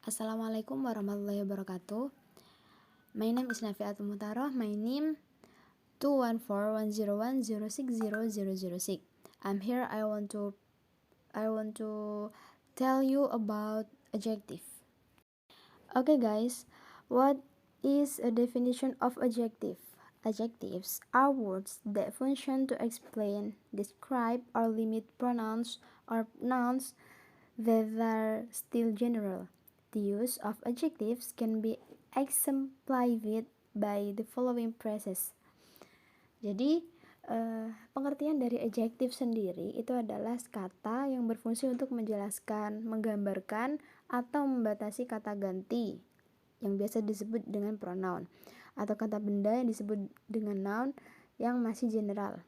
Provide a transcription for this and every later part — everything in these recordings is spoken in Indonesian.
Assalamualaikum warahmatullahi wabarakatuh. My name is Nafiatul Mutaroh. My name 21410106006. I'm here. I want to tell you about adjective. Okay, guys. What is a definition of adjective? Adjectives are words that function to explain, describe, or limit pronouns or nouns that are still general. The use of adjectives can be exemplified by the following phrases. Jadi, pengertian dari adjektif sendiri itu adalah kata yang berfungsi untuk menjelaskan, menggambarkan, atau membatasi kata ganti yang biasa disebut dengan pronoun, atau kata benda yang disebut dengan noun yang masih general.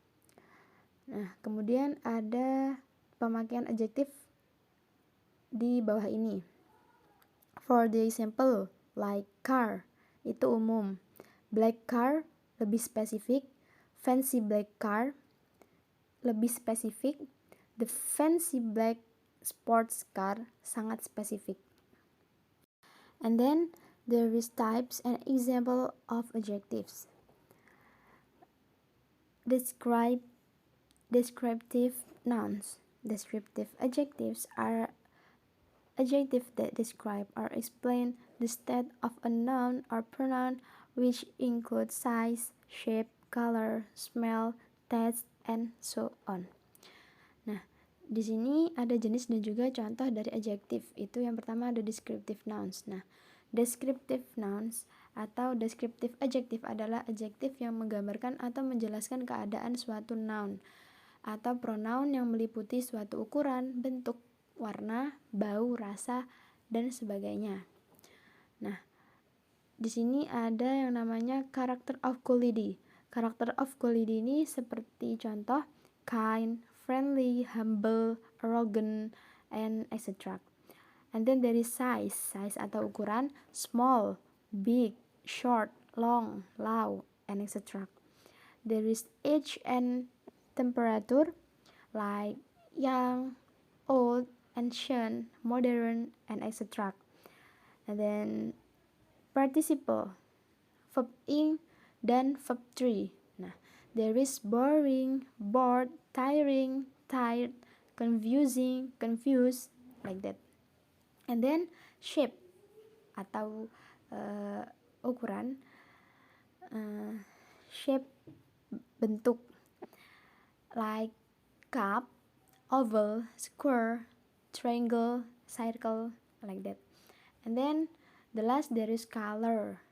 Nah, kemudian ada pemakaian adjektif di bawah ini. For the example, like car, itu umum. Black car, lebih spesifik. Fancy black car, lebih spesifik. The fancy black sports car, sangat spesifik. And then, there is types and example of adjectives. Descriptive nouns. Descriptive adjectives are adjectives that describe or explain the state of a noun or pronoun, which include size, shape, color, smell, taste, and so on. Nah, di sini ada jenis dan juga contoh dari adjektif. Itu yang pertama ada descriptive nouns. Nah, descriptive nouns atau descriptive adjective adalah adjektif yang menggambarkan atau menjelaskan keadaan suatu noun atau pronoun yang meliputi suatu ukuran, bentuk, warna, bau, rasa, dan sebagainya. Nah, di sini ada yang namanya character of quality. Character of quality ini seperti contoh kind, friendly, humble, arrogant, and etc. And then there is size atau ukuran, small, big, short, long, low, and etc. There is age and temperature, like young, old, ancient, modern, and etc. And then participle, verb ing, dan verb three. Nah, there is boring, bored, tiring, tired, confusing, confused, like that. And then shape atau ukuran, shape, bentuk, like cup, oval, square, triangle, circle, like that. And then the last there is color,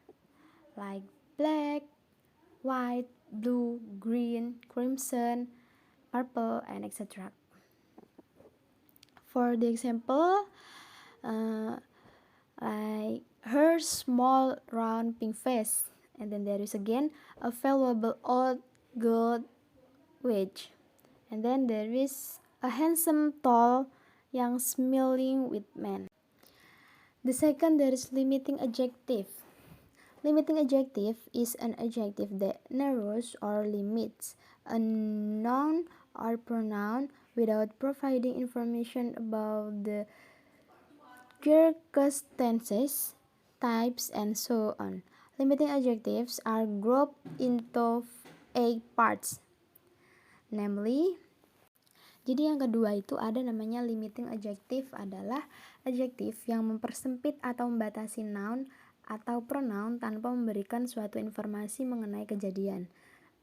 like black, white, blue, green, crimson, purple, and etc. For the example, like her small round pink face, and then there is again a valuable old gold wedge, and then there is a handsome tall young smiling with man. The second, there is limiting adjective. Limiting adjective is an adjective that narrows or limits a noun or pronoun without providing information about the circumstances, types, and so on. Limiting adjectives are grouped into 8 parts. Namely, jadi yang kedua itu ada namanya limiting adjective, adalah adjektif yang mempersempit atau membatasi noun atau pronoun tanpa memberikan suatu informasi mengenai kejadian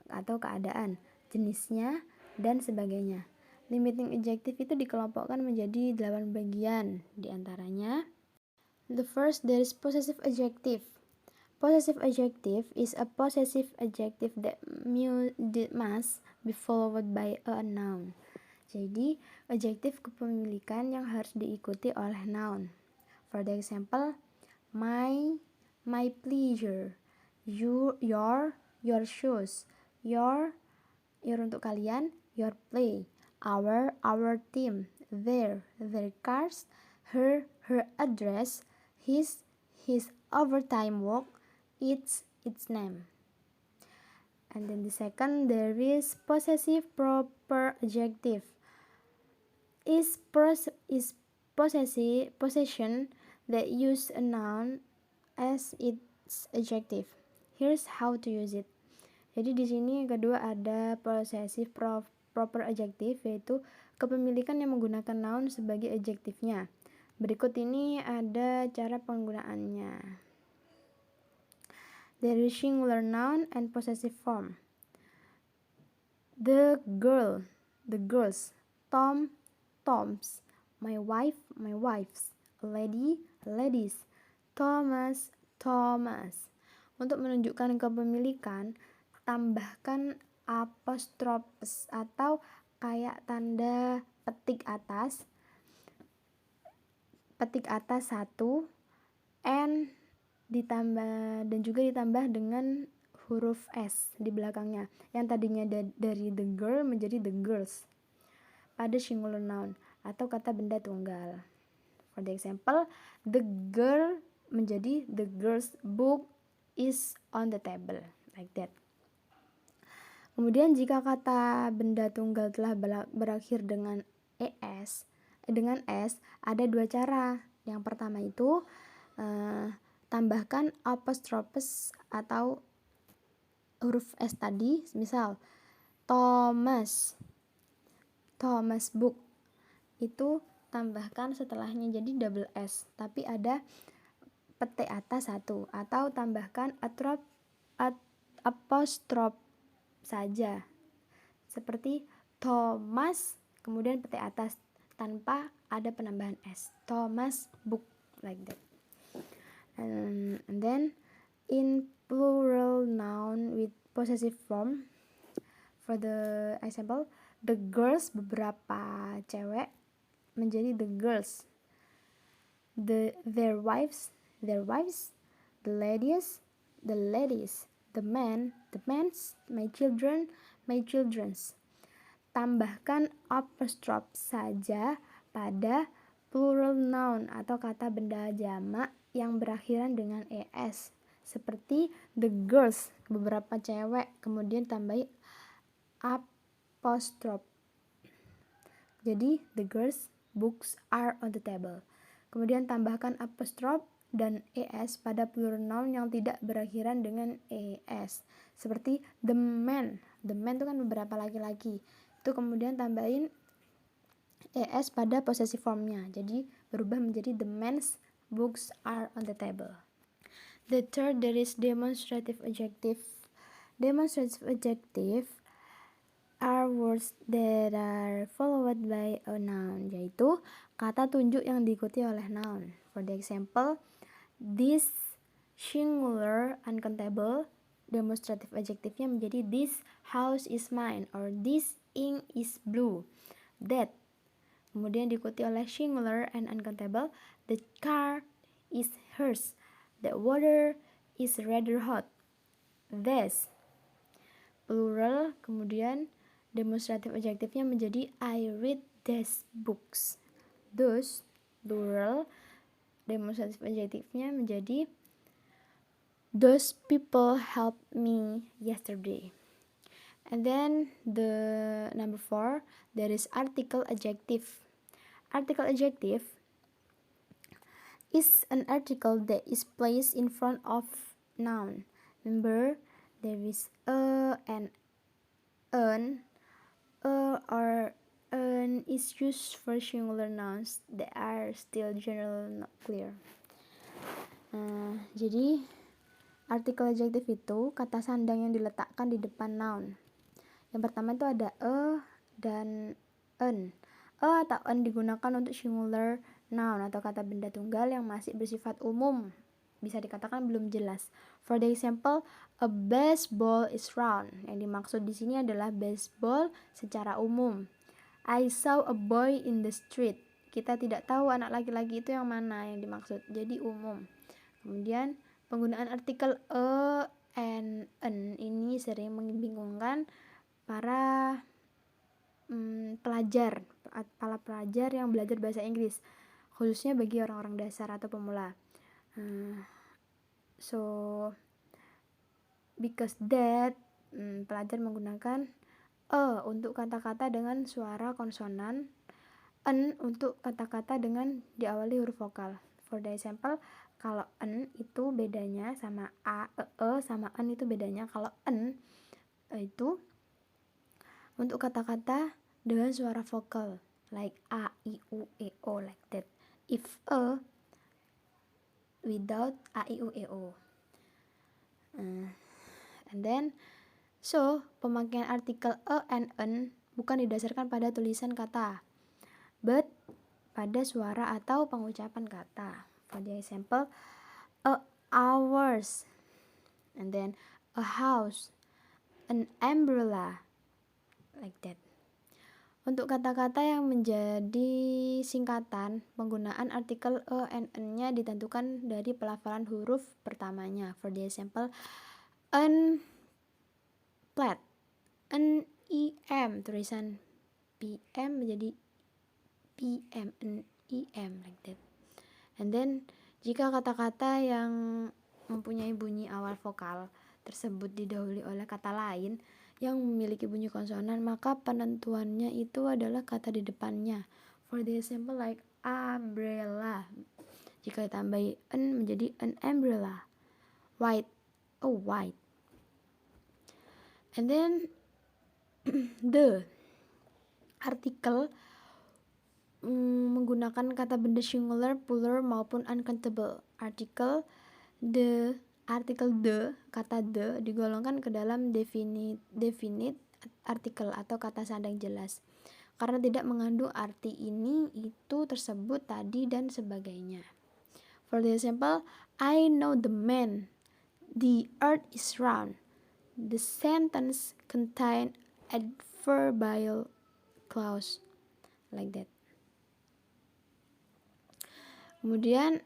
atau keadaan, jenisnya, dan sebagainya. Limiting adjective itu dikelompokkan menjadi 8 bagian. Di antaranya, the first, there is possessive adjective. Possessive adjective is a possessive adjective that must be followed by a noun. Jadi, adjektif kepemilikan yang harus diikuti oleh noun. For the example, my pleasure, your shoes, your untuk kalian, your play, our team, their cars, her address, his overtime work, its name. And then the second, there is possessive proper adjective. Is possession that use a noun as its adjective. Here's how to use it. Jadi di sini yang kedua ada possessive proper adjective, yaitu kepemilikan yang menggunakan noun sebagai adjektifnya. Berikut ini ada cara penggunaannya. There is singular noun and possessive form. The girl, the girls. Tom, Toms. My wife, my wives. A lady, ladies. Thomas, Thomas. Untuk menunjukkan kepemilikan, tambahkan apostrofes atau kayak tanda petik atas satu, and ditambah dan juga ditambah dengan huruf S di belakangnya, yang tadinya dari the girl menjadi the girls pada singular noun atau kata benda tunggal. For the example, the girl menjadi the girl's book is on the table, like that. Kemudian jika kata benda tunggal telah berakhir dengan s, ada dua cara. Yang pertama itu tambahkan apostrofes atau huruf S tadi, misal Thomas book, itu tambahkan setelahnya jadi double S tapi ada petik atas satu, atau tambahkan apostrof saja seperti Thomas kemudian petik atas tanpa ada penambahan S, Thomas book, like that. And then in plural noun with possessive form, for the example, the girls, beberapa cewek menjadi the girls. Their wives, the ladies, the men, the men's, my children's. Tambahkan apostrophe saja pada plural noun atau kata benda jamak yang berakhiran dengan es, seperti the girls, beberapa cewek, kemudian tambahi apostrophe. Jadi the girls' books are on the table. Kemudian tambahkan apostrophe dan es pada plural noun yang tidak berakhiran dengan es, seperti the men itu kan beberapa laki-laki, itu kemudian tambahin es pada possessive formnya, jadi berubah menjadi the men's books are on the table. The third, there is demonstrative adjective. Demonstrative adjective are words that are followed by a noun, yaitu kata tunjuk yang diikuti oleh noun. For the example, this singular uncountable, demonstrative adjectivenya menjadi this house is mine, or this ink is blue. That kemudian diikuti oleh singular and uncountable, the car is hers, the water is rather hot. This plural, kemudian demonstrative adjectivenya menjadi I read these books. Those plural, demonstrative adjectivenya menjadi those people helped me yesterday. And then the number 4, there is article adjective. Article adjective is an article that is placed in front of noun. Remember, there is a and an. A or an is used for singular nouns that are still generally not clear. Jadi artikel adjektif itu kata sandang yang diletakkan di depan noun. Yang pertama itu ada a dan an. A atau an digunakan untuk singular noun atau kata benda tunggal yang masih bersifat umum, bisa dikatakan belum jelas. For the example, a baseball is round. Yang dimaksud di sini adalah baseball secara umum. I saw a boy in the street. Kita tidak tahu anak laki-laki itu yang mana yang dimaksud, jadi umum. Kemudian penggunaan artikel a and an ini sering membingungkan para pelajar yang belajar bahasa Inggris, khususnya bagi orang-orang dasar atau pemula. So because that, pelajar menggunakan a untuk kata-kata dengan suara konsonan, an untuk kata-kata dengan diawali huruf vokal. For the example, kalau en itu bedanya sama a, sama en itu bedanya. Kalau en itu untuk kata-kata dengan suara vokal, like a, i, u, e, o, like that. If without a, i, u, e, o. And then, so pemakaian artikel and en bukan didasarkan pada tulisan kata, but pada suara atau pengucapan kata. For the example, a hours, and then a house, an umbrella, like that. Untuk kata-kata yang menjadi singkatan, penggunaan artikel and en-nya ditentukan dari pelafalan huruf pertamanya. For the example, an plat, an im, tulisan pm menjadi pm, an im, like that. And then jika kata-kata yang mempunyai bunyi awal vokal tersebut didahului oleh kata lain yang memiliki bunyi konsonan, maka penentuannya itu adalah kata di depannya. For the example, like umbrella, jika ditambahi an menjadi an umbrella. White, a white. And then the artikel menggunakan kata benda singular, plural maupun uncountable. Artikel the, kata the digolongkan ke dalam definite artikel atau kata sandang jelas karena tidak mengandung arti ini, itu, tersebut, tadi, dan sebagainya. For the example, I know the man, the earth is round. The sentence contain adverbial clause, like that. Kemudian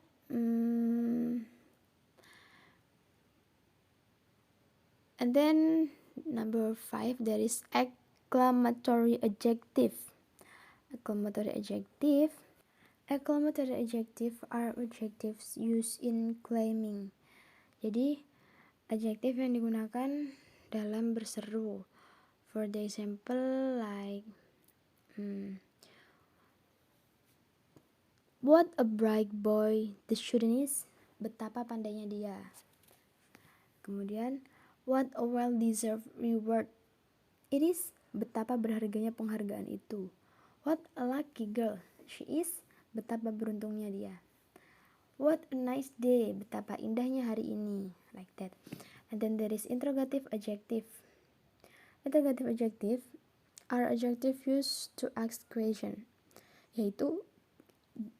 and then number 5, there is exclamatory adjective. Exclamatory adjective are adjectives used in claiming. Jadi adjektif yang digunakan dalam berseru. For the example, like what a bright boy the student is, betapa pandainya dia. Kemudian what a well-deserved reward it is, betapa berharganya penghargaan itu. What a lucky girl she is, betapa beruntungnya dia. What a nice day, betapa indahnya hari ini, like that. And then there is interrogative adjective. Interrogative adjective are adjective used to ask question, yaitu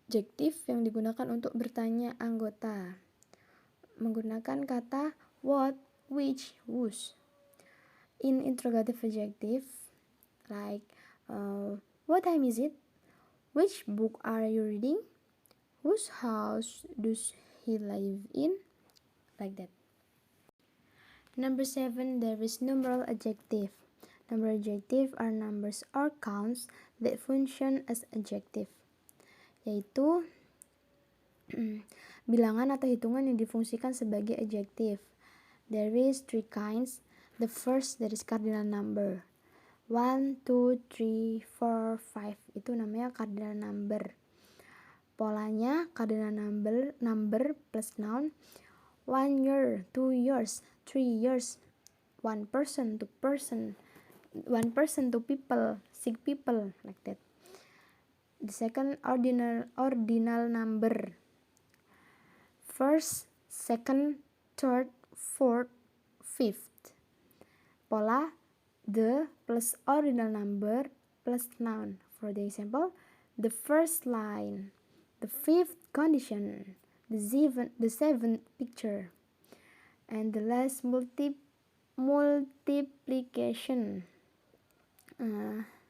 adjektif yang digunakan untuk bertanya anggota, menggunakan kata what, which, whose. In interrogative adjective, like what time is it? Which book are you reading? Whose house does he live in? Like that. Number 7, there is numeral adjective. Numeral adjective are numbers or counts that function as adjective, yaitu bilangan atau hitungan yang difungsikan sebagai adjektif. There is 3 kinds. The first, there is cardinal number. 1, 2, 3, 4, 5. Itu namanya cardinal number. Polanya cardinal number plus noun. 1 year, 2 years, 3 years. 1 person, 2 person. 1 person, 2 people, 6 people, like that. The second, ordinal number. First, second, third, fourth, fifth. Pola the plus ordinal number plus noun. For the example, the first line, the fifth condition, the seventh picture, and the last multiplication,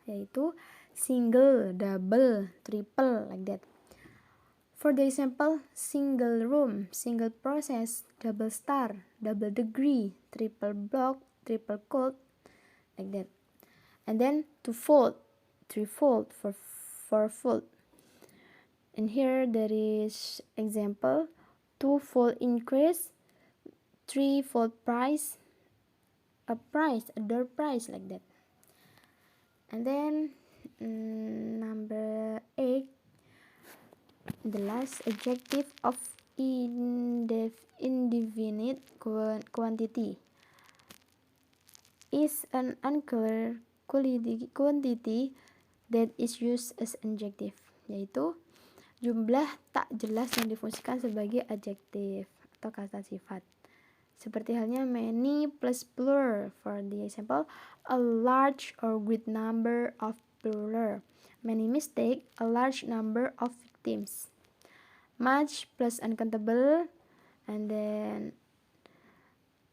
yaitu single, double, triple, like that. For the example, single room, single process, double star, double degree, triple block, triple code, like that. And then twofold, threefold, fourfold. And here there is example, twofold increase, threefold price, a door price, like that. And then number 8, The last, adjective of indefinite quantity is an unclear quantity that is used as adjective, yaitu jumlah tak jelas yang difungsikan sebagai adjektif atau kata sifat. Seperti halnya many plus plural. For the example, a large or great number of plural. Many mistake, a large number of victims. Much plus uncountable, and then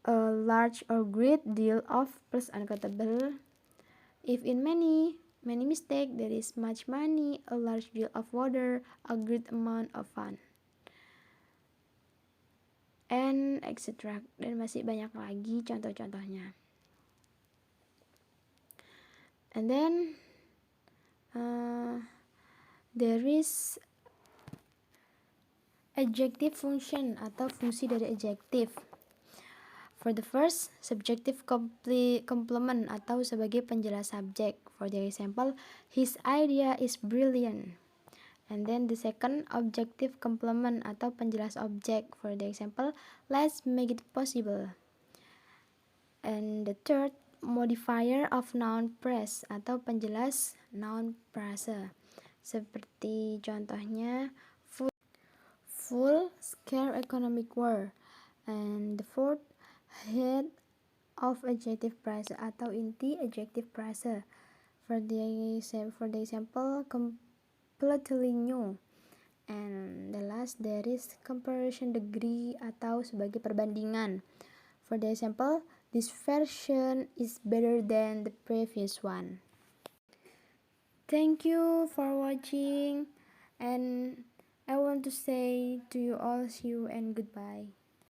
a large or great deal of plus uncountable. If in many mistake, there is much money, a large deal of water, a great amount of fun, and etc. Dan masih banyak lagi contoh-contohnya. And then there is adjective function atau fungsi dari adjective. For the first, subjective complement atau sebagai penjelas subjek. For the example, his idea is brilliant. And then the second, objective complement atau penjelas objek. For the example, let's make it possible. And the third, modifier of noun phrase atau penjelas noun phrase. Seperti contohnya full scale economic war. And the fourth, head of adjective phrase atau inti adjective phrase. For the example, completely new. And the last, there is comparison degree atau sebagai perbandingan. For the example, this version is better than the previous one. Thank you for watching, and I want to say to you all, see you and goodbye.